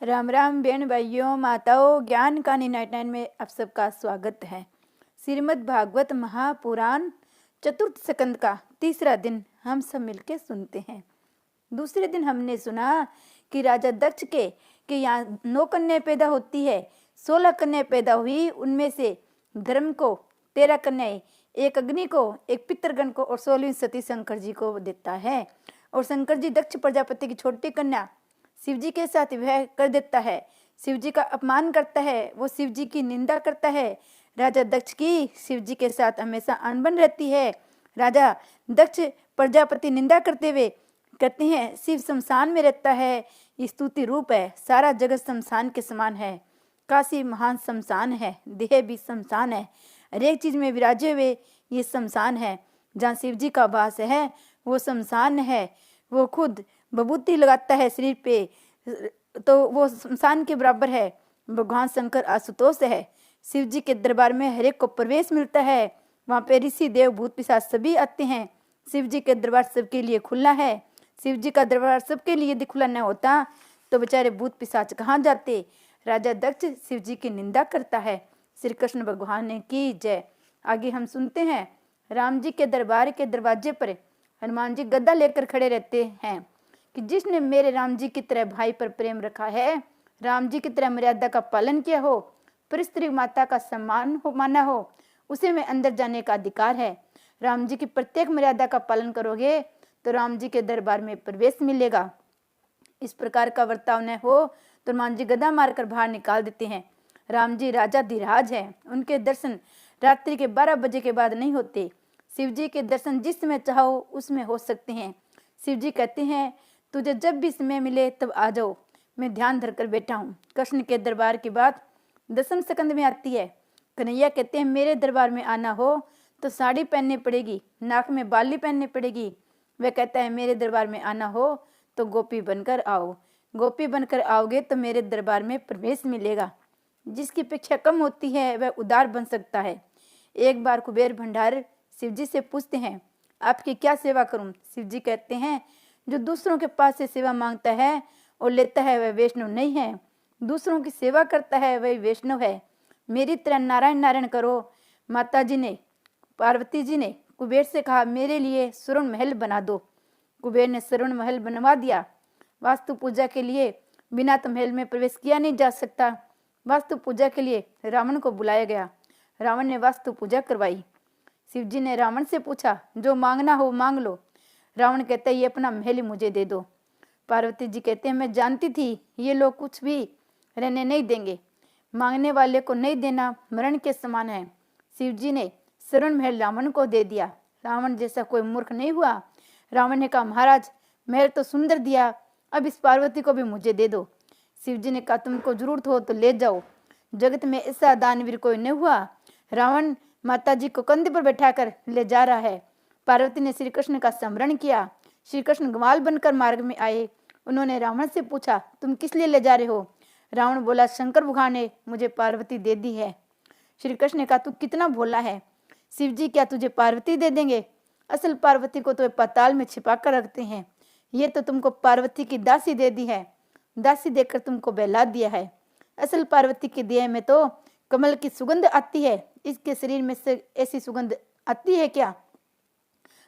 राम राम बहन भाइयों माताओं, ज्ञान कहानी 99 में आप सबका स्वागत है। श्रीमद् भागवत महापुराण चतुर्थ स्कंद का तीसरा दिन हम सब मिलकर सुनते हैं। दूसरे दिन हमने सुना कि राजा दक्ष के यहाँ 9 कन्याएं पैदा होती है। 16 कन्याएं पैदा हुई, उनमें से धर्म को 13 कन्याएं, एक अग्नि को, एक पितृगण को और 16वीं सती शंकर जी को देता है। और शंकर जी दक्ष प्रजापति की छोटी कन्या शिव जी के साथ विवाह कर देता है। शिव जी का अपमान करता है, वो शिव जी की निंदा करता है। राजा दक्ष की शिव जी के साथ हमेशा अनबन रहती है। राजा दक्ष प्रजापति निंदा करते हुए कहते हैं शिव शमशान में रहता है, ये स्तुति रूप है, सारा जगत शमशान के समान है। काशी महान शमशान है, देह भी शमशान है, हर एक चीज में विराजे हुए ये शमशान है। जहाँ शिव जी का वास है वो शमशान है। वो खुद विभूति लगाता है शरीर पे, तो वो शमशान के बराबर है। भगवान शंकर आशुतोष है। शिव जी के दरबार में हर एक को प्रवेश मिलता है। वहाँ पे ऋषि देव भूत पिशाच सभी आते हैं। शिव जी के दरबार सबके लिए खुला है। शिव जी का दरबार सबके लिए यदि खुला न होता तो बेचारे भूत पिशाच कहाँ जाते। राजा दक्ष शिव जी की निंदा करता है। श्री कृष्ण भगवान ने की जय। आगे हम सुनते हैं, राम जी के दरबार के दरवाजे पर हनुमान जी गदा लेकर खड़े रहते हैं कि जिसने मेरे राम जी की तरह भाई पर प्रेम रखा है, राम जी की तरह मर्यादा का पालन किया हो, पर स्त्री माता का सम्मान हो माना हो, उसे में अंदर जाने का अधिकार है। राम जी की प्रत्येक मर्यादा का पालन करोगे तो राम जी के दरबार में प्रवेश मिलेगा। इस प्रकार का वर्ताव न हो तो हनुमान जी गदा मारकर बाहर निकाल देते हैं। राम जी राजा धीराज है, उनके दर्शन रात्रि के 12 बजे के बाद नहीं होते। शिव जी के दर्शन जिस समय चाहो उसमें हो सकते हैं। शिव जी कहते हैं तुझे जब भी समय मिले तब आ जाओ, मैं ध्यान धरकर बैठा हूँ। कृष्ण के दरबार की बात 10वें स्कंद में आती है। कन्हैया कहते हैं मेरे दरबार में आना हो तो साड़ी पहननी पड़ेगी, नाक में बाली पहननी पड़ेगी। वह कहता है मेरे दरबार में आना हो तो गोपी बनकर आओ, गोपी बनकर आओगे तो मेरे दरबार में प्रवेश मिलेगा। जिसकी अपेक्षा कम होती है वह उदार बन सकता है। एक बार कुबेर भंडार शिव जी से पूछते हैं आपकी क्या सेवा करूं। शिव जी कहते हैं जो दूसरों के पास से सेवा मांगता है और लेता है वह वैष्णव नहीं है, दूसरों की सेवा करता है वही वैष्णव है। मेरी तरह नारायण नारायण करो। माता जी ने, पार्वती जी ने कुबेर से कहा मेरे लिए स्वर्ण महल बना दो। कुबेर ने स्वर्ण महल बनवा दिया। वास्तु पूजा के लिए बिना तो महल में प्रवेश किया नहीं जा सकता। वास्तु पूजा के लिए रावण को बुलाया गया। रावण ने वास्तु पूजा करवाई। शिव जी ने रावण से पूछा जो मांगना हो मांग लो। रावण कहता है ये अपना महल ही मुझे दे दो। पार्वती जी कहते हैं मैं जानती थी ये लोग कुछ भी रहने नहीं देंगे, मांगने वाले को नहीं देना मरण के समान है। शिव जी ने स्वर्ण महल रावण को दे दिया। रावण जैसा कोई मूर्ख नहीं हुआ। रावण ने कहा महाराज महल तो सुंदर दिया, अब इस पार्वती को भी मुझे दे दो। शिव जी ने कहा तुमको जरूरत हो तो ले जाओ, जगत में ऐसा दानवीर कोई नहीं हुआ। रावण माता जी को कंधे पर बैठाकर ले जा रहा है। पार्वती ने श्री कृष्ण का स्मरण किया। श्री कृष्ण ग्वाल बनकर मार्ग में आए। उन्होंने रावण से पूछा तुम किस लिए ले जा रहे हो। रावण बोला शंकर भगवान ने मुझे पार्वती दे दी है। श्री कृष्ण ने कहा तू कितना भोला है, शिव जी क्या तुझे पार्वती दे देंगे। असल पार्वती को तो पाताल में छिपा कर रखते हैं, ये तो तुमको पार्वती की दासी दे दी है, दासी देकर तुमको बहला दिया है। असल पार्वती के देह में तो कमल की सुगंध आती है, इसके शरीर में से ऐसी सुगंध आती है क्या।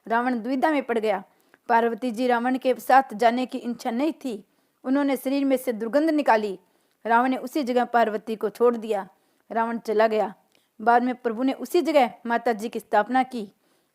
रावण दुविधा में पड़ गया। पार्वती जी रावण के साथ जाने की इच्छा नहीं थी। उन्होंने शरीर में से दुर्गंध निकाली। रावण ने उसी जगह पार्वती को छोड़ दिया। रावण चला गया। बाद में प्रभु ने उसी जगह माता जी की स्थापना की,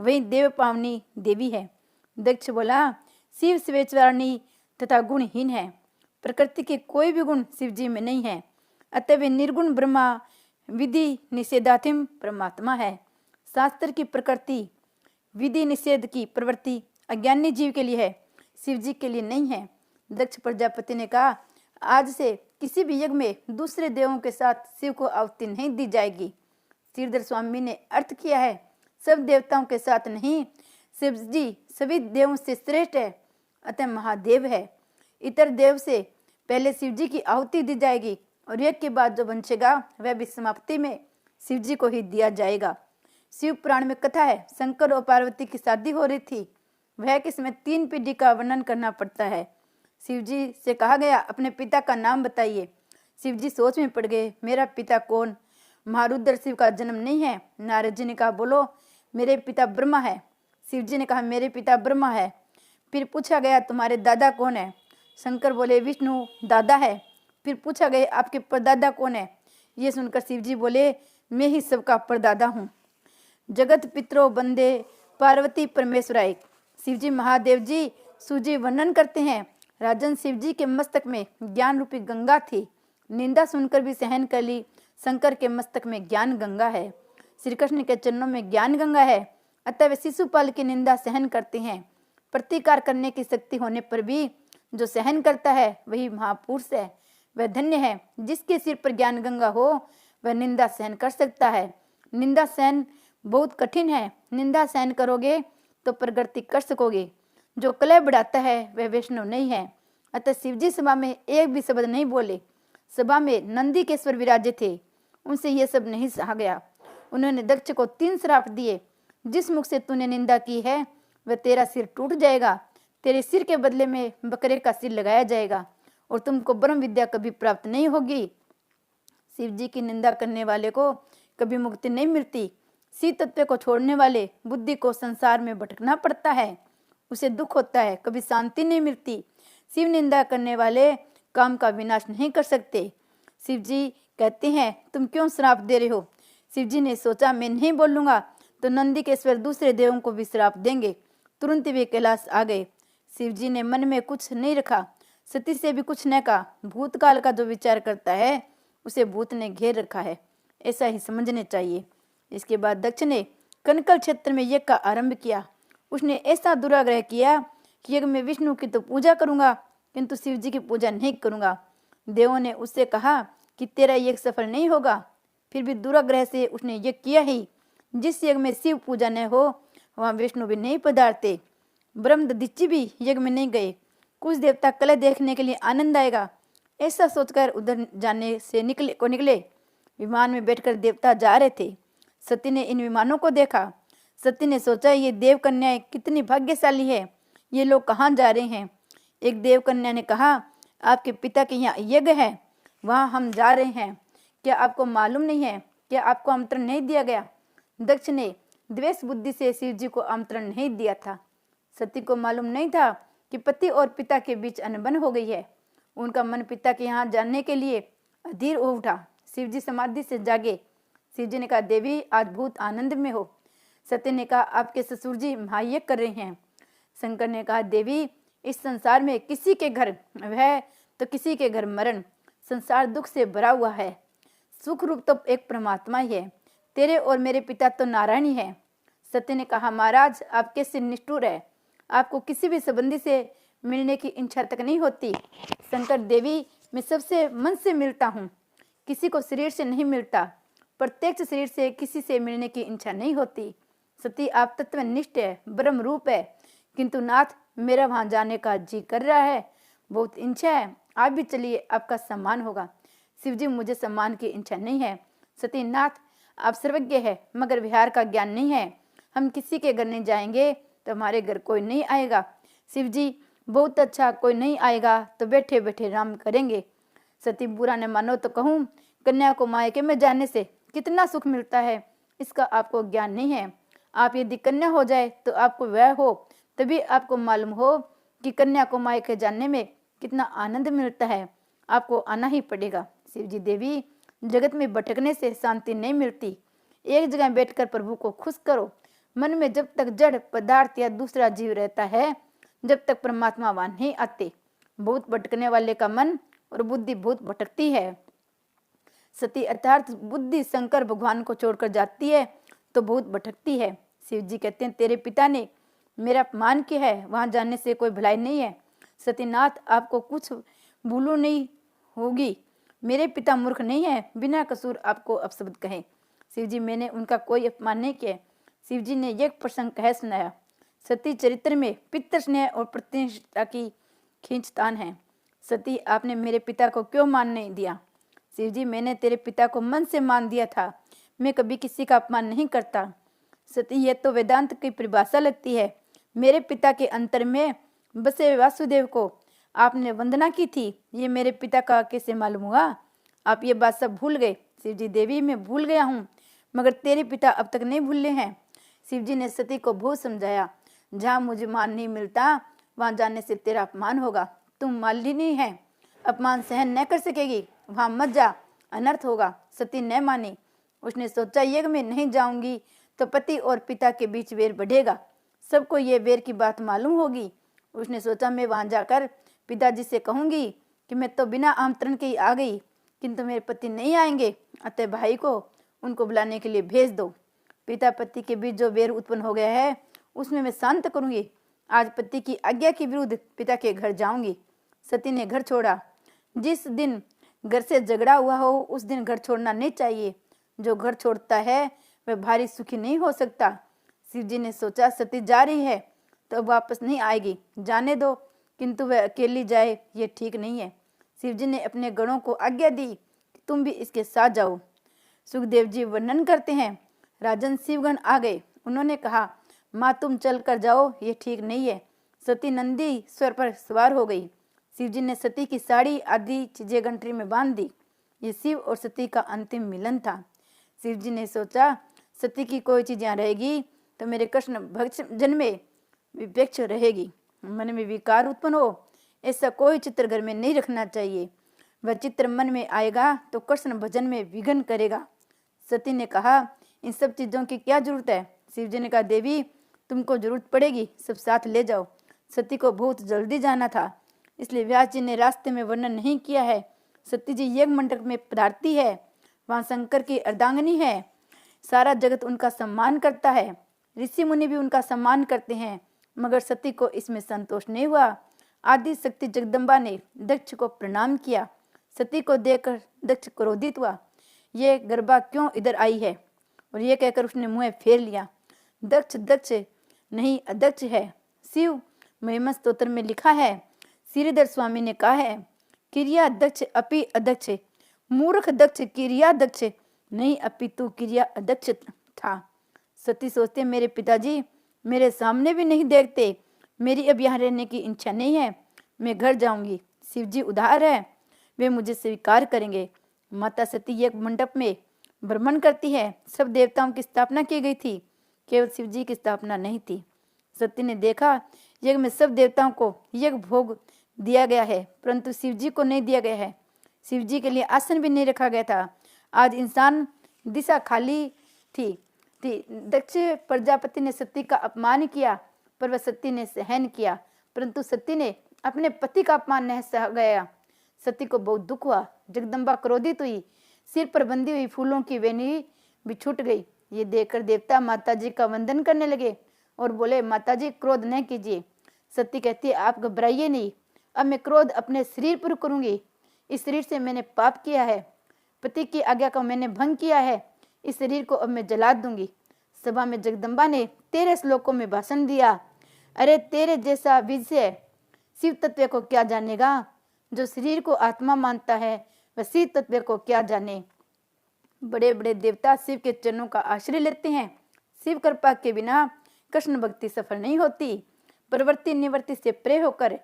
वही देव पावनी देवी है। दक्ष बोला शिव स्वेच्छवाणी तथा गुणहीन है, प्रकृति के कोई भी गुण शिव जी में नहीं है, अतः वे निर्गुण ब्रह्मा विधि निषेधात्म परमात्मा है। शास्त्र की प्रकृति विधि निषेध की प्रवृत्ति अज्ञानी जीव के लिए है, शिव जी के लिए नहीं है। दक्ष प्रजापति ने कहा आज से किसी भी यज्ञ में दूसरे देवों के साथ शिव को आहुति नहीं दी जाएगी। श्रीधर स्वामी ने अर्थ किया है सब देवताओं के साथ नहीं, शिव जी सभी देवों से श्रेष्ठ है, अतः महादेव है। इतर देव से पहले शिव जी की आहुति दी जाएगी और यज्ञ के बाद जो बंचेगा वह भी समाप्ति में शिव जी को ही दिया जाएगा। शिव पुराण में कथा है शंकर और पार्वती की शादी हो रही थी। वह किसमें 3 पीढ़ी का वर्णन करना पड़ता है। शिव जी से कहा गया, अपने पिता का नाम बताइए। शिव जी सोच में पड़ गए, मेरा पिता कौन? महारुद्र शिव का जन्म नहीं है। नारद जी ने कहा, बोलो, मेरे पिता ब्रह्मा है। शिव जी ने कहा, मेरे पिता ब्रह्मा है। फिर पूछा गया, तुम्हारे दादा कौन है? शंकर बोले, विष्णु दादा है। फिर पूछा गया, आपके परदादा कौन है? ये सुनकर शिव जी बोले, मैं ही सबका परदादा हूँ। जगत पितरो बंदे पार्वती परमेश्वराय। शिव जी महादेव जी सूजी वर्णन करते हैं, राजन शिव जी के मस्तक में ज्ञान रूपी गंगा थी। निंदा सुनकर भी सहन कर ली। शंकर के मस्तक में ज्ञान गंगा है। श्री कृष्ण के चरणों में ज्ञान गंगा है, अतः वे शिशुपाल की निंदा सहन करते हैं। प्रतिकार करने की शक्ति होने पर भी जो सहन करता है वही महापुरुष है। वह धन्य है जिसके सिर पर ज्ञान गंगा हो, वह निंदा सहन कर सकता है। निंदा सहन बहुत कठिन है। निंदा सहन करोगे तो प्रगति कर सकोगे। जो कलह बढ़ाता है वह वैष्णव नहीं है। अतः शिवजी सभा में एक भी शब्द नहीं बोले। सभा में नंदीकेश्वर विराजे थे, उनसे यह सब नहीं सहा गया। उन्होंने दक्ष को 3 श्राप दिए, जिस मुख से तूने निंदा की है वह तेरा सिर टूट जाएगा। तेरे सिर के बदले में बकरे का सिर लगाया जाएगा और तुमको ब्रह्म विद्या कभी प्राप्त नहीं होगी। शिव जी की निंदा करने वाले को कभी मुक्ति नहीं मिलती। शिव तत्व को छोड़ने वाले बुद्धि को संसार में भटकना पड़ता है, उसे दुख होता है, कभी शांति नहीं मिलती। शिव निंदा करने वाले काम का विनाश नहीं कर सकते। शिव जी कहते हैं, तुम क्यों श्राप दे रहे हो? शिव जी ने सोचा, मैं नहीं बोलूंगा तो नंदीकेश्वर दूसरे देवों को भी श्राप देंगे। तुरंत वे कैलाश आ गए। शिव जी ने मन में कुछ नहीं रखा, सती से भी कुछ न कहा। भूतकाल का जो विचार करता है उसे भूत ने घेर रखा है, ऐसा ही समझने चाहिए। इसके बाद दक्ष ने कनकल क्षेत्र में यज्ञ का आरंभ किया। उसने ऐसा दुराग्रह किया कि यज्ञ में विष्णु की तो पूजा करूंगा, किंतु शिव जी की पूजा नहीं करूंगा। देवों ने उससे कहा कि तेरा यज्ञ सफल नहीं होगा। फिर भी दुराग्रह से उसने यज्ञ किया ही। जिस यज्ञ में शिव पूजा न हो वहाँ विष्णु भी नहीं पधारते। ब्रह्मदीची भी यज्ञ में नहीं गए। कुछ देवता कला देखने के लिए आनंद आएगा, ऐसा सोचकर उधर जाने से निकले। विमान में बैठकर देवता जा रहे थे। सती ने इन विमानों को देखा। सती ने सोचा, ये देव कन्याएं कितनी भाग्यशाली है, ये लोग कहाँ जा रहे हैं? एक देव कन्या ने कहा, आपके पिता के यहाँ यज्ञ है, वहाँ हम जा रहे हैं। क्या आपको मालूम नहीं है? क्या आपको आमंत्रण नहीं दिया गया? दक्ष ने द्वेष बुद्धि से शिव जी को आमंत्रण नहीं दिया था। सती को मालूम नहीं था कि पति और पिता के बीच अनबन हो गई है। उनका मन पिता के यहाँ जाने के लिए अधीर हो उठा। शिव जी समाधि से जागे। शिव जी ने कहा, देवी आज बहुत आनंद में हो। सती ने कहा, आपके ससुर जी महायज्ञ कर रहे हैं। शंकर ने कहा, देवी इस संसार में किसी के घर वह तो किसी के घर मरण। संसार दुख से भरा हुआ है। सुख रूप तो एक परमात्मा ही है। तेरे और मेरे पिता तो नारायण ही है। सत्य ने कहा, महाराज आप कैसे निष्ठुर है, आपको किसी भी संबंधी से मिलने की इच्छा तक नहीं होती। शंकर, देवी मैं सबसे मन से मिलता हूँ, किसी को शरीर से नहीं मिलता। प्रत्यक्ष शरीर से किसी से मिलने की इच्छा नहीं होती। सती आप तत्वनिष्ठ है, ब्रह्म रूप है, किंतु नाथ मेरा वहां जाने का जी कर रहा है, बहुत इच्छा है, आप भी चलिए, आपका सम्मान होगा। शिवजी, मुझे सम्मान की इच्छा नहीं है। सती, नाथ आप सर्वज्ञ है मगर विहार का ज्ञान नहीं है। हम किसी के घर नहीं जाएंगे तो हमारे घर कोई नहीं आएगा। शिवजी, बहुत अच्छा, कोई नहीं आएगा तो बैठे बैठे राम करेंगे। सती, बुरा न मानो तो कहूँ, कन्या को मायके में जाने से कितना सुख मिलता है, इसका आपको ज्ञान नहीं है। आप यदि कन्या हो जाए तो आपको वह हो, तभी आपको मालूम हो कि कन्या को मायके जाने में कितना आनंद मिलता है। आपको आना ही पड़ेगा। शिवजी, देवी जगत में भटकने से शांति नहीं मिलती। एक जगह बैठकर प्रभु को खुश करो। मन में जब तक जड़ पदार्थ या दूसरा जीव रहता है, जब तक परमात्मा वहां नहीं आते। बहुत भटकने वाले का मन और बुद्धि बहुत भटकती है। सती अर्थात बुद्धि शंकर भगवान को छोड़कर जाती है तो बहुत भटकती है। शिव जी कहते हैं, तेरे पिता ने मेरा अपमान किया है, वहां जाने से कोई भलाई नहीं है। सतीनाथ, आपको कुछ भूलो नहीं होगी। मेरे पिता मूर्ख नहीं है, बिना कसूर आपको अपशब्द कहे। शिवजी, मैंने उनका कोई अपमान नहीं किया। शिवजी ने एक प्रसंग कह सुनाया। सती चरित्र में पितृ स्नेह और प्रतिष्ठा की खींचतान है। सती, आपने मेरे पिता को क्यों मान नहीं दिया? शिवजी, मैंने तेरे पिता को मन से मान दिया था, मैं कभी किसी का अपमान नहीं करता। सती, यह तो वेदांत की परिभाषा लगती है। मेरे पिता के अंतर में बसे वासुदेव को आपने वंदना की थी, ये मेरे पिता का कैसे मालूम हुआ? आप ये बात सब भूल गए। शिव जी, देवी मैं भूल गया हूँ, मगर तेरे पिता अब तक नहीं भूले हैं। शिव जी ने सती को बहुत समझाया, जहाँ मुझे मान नहीं मिलता वहाँ जाने से तेरा अपमान होगा। तुम मालिनी है, अपमान सहन न कर सकेगी, वहाँ मत जा, अनर्थ होगा। सती न मानी। उसने सोचा यज्ञ में नहीं जाऊंगी तो पति और पिता के बीच वेर बढ़ेगा, सबको ये वेर की बात मालूम होगी। उसने सोचा मैं वहां जाकर पिताजी से कहूंगी कि मैं तो बिना आमंत्रण के ही आ गई, किंतु मेरे पति नहीं आएंगे, अतः भाई को उनको बुलाने के लिए भेज दो। पिता पति के बीच जो वेर उत्पन्न हो गया है उसमें मैं शांत करूंगी। आज पति की आज्ञा के विरुद्ध पिता के घर जाऊंगी। सती ने घर छोड़ा। जिस दिन घर से झगड़ा हुआ हो उस दिन घर छोड़ना नहीं चाहिए। जो घर छोड़ता है वह भारी सुखी नहीं हो सकता। शिव जी ने सोचा सती जा रही है तो अब वापस नहीं आएगी, जाने दो, किंतु वह अकेली जाए ये ठीक नहीं है। शिव जी ने अपने गणों को आज्ञा दी कि तुम भी इसके साथ जाओ। सुखदेव जी वर्णन करते हैं, राजन शिवगण आ गए। उन्होंने कहा, माँ तुम चल कर जाओ, ये ठीक नहीं है। सती नंदी स्वर पर सवार हो गई। शिव जी ने सती की साड़ी आदि चीजें गंटरी में बांध दी। ये शिव और सती का अंतिम मिलन था। शिव जी ने सोचा सती की कोई चीज यहाँ रहेगी तो मेरे कृष्ण भक्त जन में विपेक्ष रहेगी, मन में विकार उत्पन्न हो, ऐसा कोई चित्र घर में नहीं रखना चाहिए। वह चित्र मन में आएगा तो कृष्ण भजन में विघ्न करेगा। सती ने कहा, इन सब चीजों की क्या जरूरत है? शिव जी ने कहा, देवी तुमको जरूरत पड़ेगी, सब साथ ले जाओ। सती को बहुत जल्दी जाना था, इसलिए व्यास जी ने रास्ते में वर्णन नहीं किया है। सती जी यज्ञ मंडप में पधारती है, वहां शंकर की अर्धांगिनी है, सारा जगत उनका सम्मान करता है, ऋषि मुनि भी उनका सम्मान करते हैं, मगर सती को इसमें संतोष नहीं हुआ। आदि शक्ति जगदम्बा ने दक्ष को प्रणाम किया। सती को देखकर दक्ष क्रोधित हुआ, ये गर्भा क्यों इधर आई है? और ये कहकर उसने मुंह फेर लिया। दक्ष दक्ष नहीं अदक्ष है। शिव महिमा स्तोत्र में लिखा है, श्रीधर स्वामी ने कहा है, क्रिया दक्ष अपि अदक्ष, मूर्ख दक्ष क्रिया दक्ष नहीं अपितु क्रिया अदक्ष था। सती सोचते, मेरे पिताजी मेरे सामने भी नहीं देखते, मेरी अब यहाँ रहने की इच्छा नहीं है, मैं घर जाऊंगी। शिव जी उदार है, वे मुझे स्वीकार करेंगे। माता सती एक मंडप में भ्रमण करती है। सब देवताओं की स्थापना की गई थी, केवल शिव जी की स्थापना नहीं थी। सती ने देखा यज्ञ में सब देवताओं को यज्ञ भोग दिया गया है, परंतु शिव जी को नहीं दिया गया है। शिव जी के लिए आसन भी नहीं रखा गया था। आज इंसान दिशा खाली थी। दक्ष प्रजापति ने सती का अपमान किया, पर वह सती ने सहन किया, परंतु सती ने अपने पति का अपमान नहीं सह गया। सती को बहुत दुख हुआ। जगदम्बा क्रोधित हुई, सिर पर बंधी हुई फूलों की वेणी भी छूट गई। ये देखकर देवता माता जी का वंदन करने लगे और बोले, माता जी क्रोध न कीजिए। सती कहती है, आप घबराइए नहीं, अब मैं क्रोध अपने शरीर पर करूंगी। इस शरीर से मैंने पाप किया है, पति की आज्ञा का मैंने भंग किया है, इस शरीर को अब मैं जला दूंगी। सभा में जगदम्बा ने 13 श्लोकों में भाषण दिया। अरे तेरे जैसा विषय शिव तत्व को क्या जानेगा? जो शरीर को आत्मा मानता है वह शिव तत्व को क्या जाने। बड़े बड़े देवता शिव के चरणों का आश्रय लेते हैं। शिव कृपा के बिना कृष्ण भक्ति सफल नहीं होती। प्रवृत्ति निवृत्ति से प्रे होकर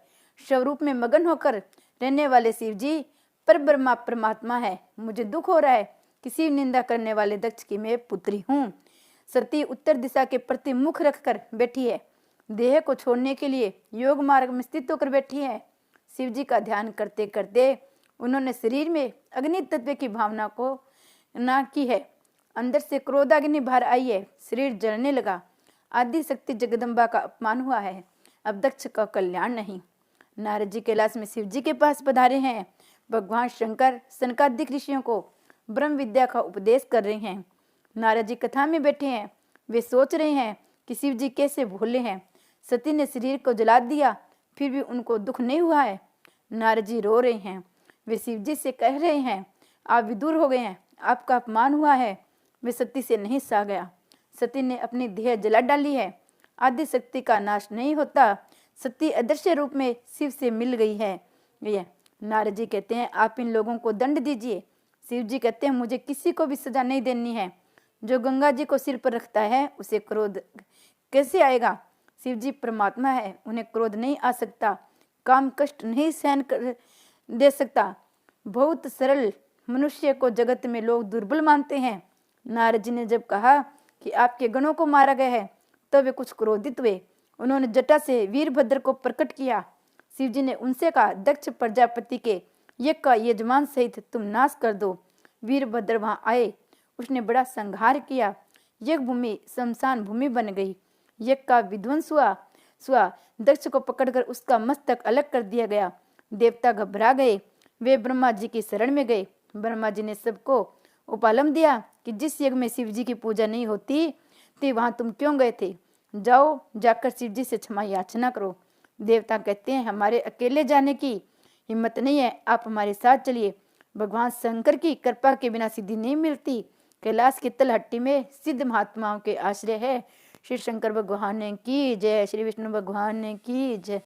स्वरूप में मगन होकर रहने वाले शिव जी पर ब्रह्मा परमात्मा है। मुझे दुख हो रहा है कि शिव निंदा करने वाले दक्ष की मैं पुत्री हूँ। सती उत्तर दिशा के प्रति मुख रखकर बैठी है, देह को छोड़ने के लिए योग मार्ग में स्थित होकर बैठी है। शिव जी का ध्यान करते करते उन्होंने शरीर में अग्नि तत्व की भावना को ना की है। अंदर से क्रोधाग्नि बाहर आई है, शरीर जलने लगा। आदि शक्ति जगदम्बा का अपमान हुआ है, अब दक्ष का कल्याण नहीं। नारद जी कैलाश में शिव जी के पास पधारे हैं। भगवान शंकर सनकादिक ऋषियों को ब्रह्म विद्या का उपदेश कर रहे हैं। नारद जी कथा में बैठे हैं, वे सोच रहे हैं कि शिव जी कैसे भोले हैं। सती ने शरीर को जला दिया, फिर भी उनको दुख नहीं हुआ है। नारद जी रो रहे हैं, वे शिव जी से कह रहे हैं, आप विदूर हो गए हैं, आपका अपमान हुआ है। वे सती से नहीं सह गया। सती ने अपनी देह जला डाली है। आदि शक्ति का नाश नहीं होता। सती अदृश्य रूप में शिव से मिल गई है। नारद जी कहते हैं, आप इन लोगों को दंड दीजिए। शिव जी कहते हैं, मुझे किसी को भी सजा नहीं देनी है। जो गंगा जी को सिर पर रखता है उसे क्रोध कैसे आएगा? शिव जी परमात्मा है, उन्हें क्रोध नहीं आ सकता। काम कष्ट नहीं सहन कर दे सकता। बहुत सरल मनुष्य को जगत में लोग दुर्बल मानते हैं। नारद जी ने जब कहा कि आपके गणों को मारा गया है तो वे कुछ क्रोधित हुए। उन्होंने जटा से वीरभद्र को प्रकट किया। शिव जी ने उनसे कहा, दक्ष प्रजापति के यज्ञ का यजमान सहित तुम नाश कर दो। वीरभद्र वहां आए। उसने बड़ा संहार किया। यज्ञ भूमि शमशान भूमि बन गई। यज्ञ का विध्वंस हुआ। दक्ष को पकड़कर उसका मस्तक अलग कर दिया गया। देवता घबरा गए। वे ब्रह्मा जी की शरण में गए। ब्रह्मा जी ने सबको उपालम दिया कि जिस यज्ञ में शिव जी की पूजा नहीं होती थी वहां तुम क्यों गए थे? जाओ, जाकर शिव जी से क्षमा याचना करो। देवता कहते हैं, हमारे अकेले जाने की हिम्मत नहीं है, आप हमारे साथ चलिए। भगवान शंकर की कृपा के बिना सिद्धि नहीं मिलती। कैलाश की तलहट्टी में सिद्ध महात्माओं के आश्रय है। श्री शंकर भगवान की जय। श्री विष्णु भगवान की जय।